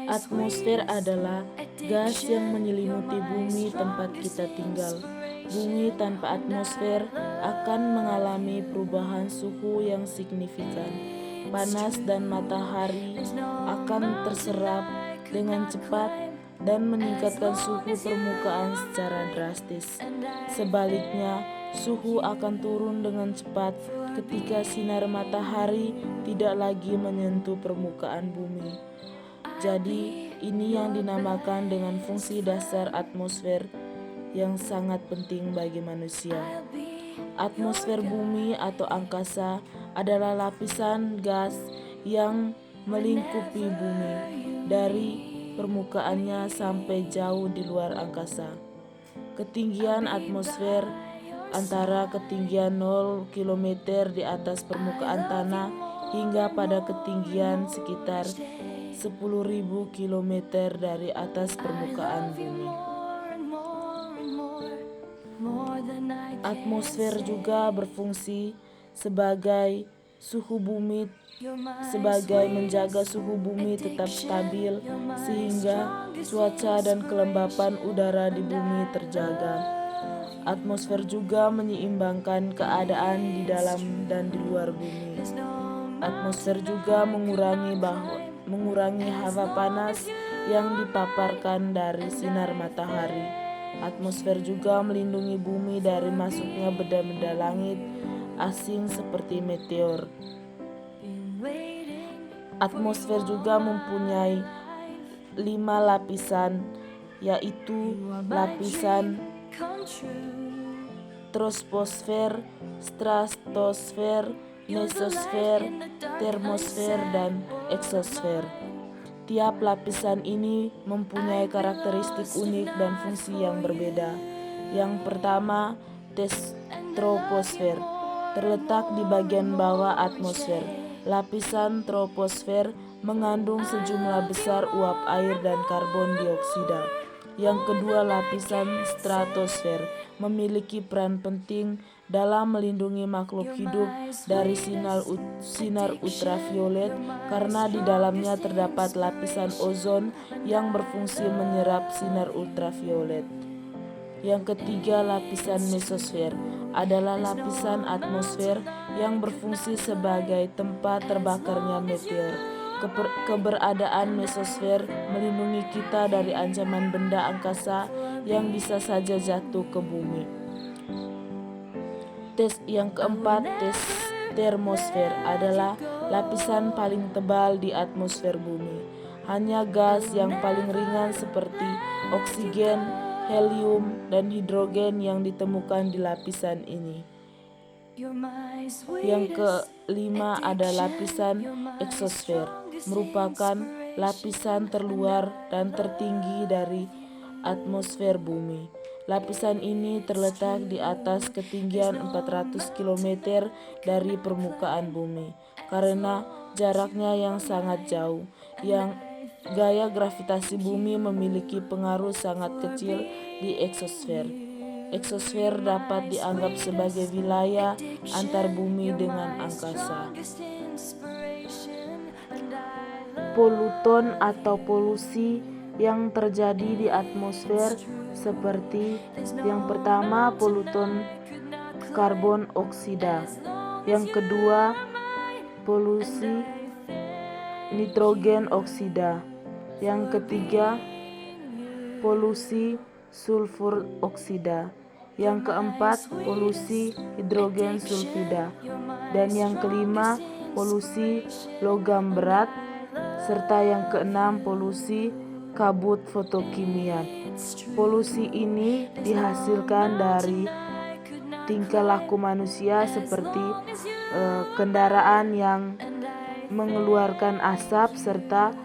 Atmosfer adalah gas yang menyelimuti bumi tempat kita tinggal. Bumi tanpa atmosfer akan mengalami perubahan suhu yang signifikan. Panas dan matahari akan terserap dengan cepat dan meningkatkan suhu permukaan secara drastis. Sebaliknya, suhu akan turun dengan cepat ketika sinar matahari tidak lagi menyentuh permukaan bumi. Jadi, ini yang dinamakan dengan fungsi dasar atmosfer yang sangat penting bagi manusia. Atmosfer bumi atau angkasa adalah lapisan gas yang melingkupi bumi dari permukaannya sampai jauh di luar angkasa. Ketinggian atmosfer antara ketinggian 0 km di atas permukaan tanah hingga pada ketinggian sekitar 10.000 km dari atas permukaan bumi. Atmosfer juga berfungsi sebagai suhu bumi, sebagai menjaga suhu bumi tetap stabil sehingga cuaca dan kelembapan udara di bumi terjaga. Atmosfer juga menyeimbangkan keadaan di dalam dan di luar bumi. Atmosfer juga mengurangi hawa panas yang dipaparkan dari sinar matahari. Atmosfer juga melindungi bumi dari masuknya benda-benda langit asing seperti meteor. Atmosfer juga mempunyai 5 lapisan, yaitu lapisan troposfer, stratosfer, mesosfer, termosfer, dan eksosfer. Tiap lapisan ini mempunyai karakteristik unik dan fungsi yang berbeda. Yang pertama, troposfer terletak di bagian bawah atmosfer. Lapisan troposfer mengandung sejumlah besar uap air dan karbon dioksida. Yang kedua, lapisan stratosfer memiliki peran penting dalam melindungi makhluk hidup dari sinar ultraviolet karena di dalamnya terdapat lapisan ozon yang berfungsi menyerap sinar ultraviolet. Yang ketiga, lapisan mesosfer adalah lapisan atmosfer yang berfungsi sebagai tempat terbakarnya meteor. Keberadaan mesosfer melindungi kita dari ancaman benda angkasa yang bisa saja jatuh ke bumi. Yang keempat, termosfer adalah lapisan paling tebal di atmosfer bumi. Hanya gas yang paling ringan seperti oksigen, helium, dan hidrogen yang ditemukan di lapisan ini. Yang kelima ada lapisan eksosfer, merupakan lapisan terluar dan tertinggi dari atmosfer bumi. Lapisan ini terletak di atas ketinggian 400 km dari permukaan bumi. Karena jaraknya yang sangat jauh, yang gaya gravitasi bumi memiliki pengaruh sangat kecil di eksosfer. Eksosfer dapat dianggap sebagai wilayah antar bumi dengan angkasa. Polutan atau polusi yang terjadi di atmosfer seperti yang pertama, polutan karbon oksida. Yang kedua, polusi nitrogen oksida. Yang ketiga, polusi sulfur oksida. Yang keempat, polusi hidrogen sulfida. Dan yang kelima, polusi logam berat. Serta yang keenam, polusi kabut fotokimia. Polusi ini dihasilkan dari tingkah laku manusia seperti kendaraan yang mengeluarkan asap serta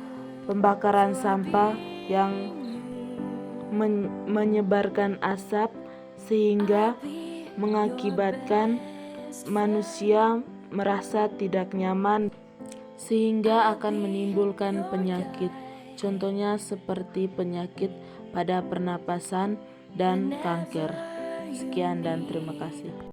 pembakaran sampah yang menyebarkan asap sehingga mengakibatkan manusia merasa tidak nyaman sehingga akan menimbulkan penyakit. Contohnya seperti penyakit pada pernapasan dan kanker. Sekian dan terima kasih.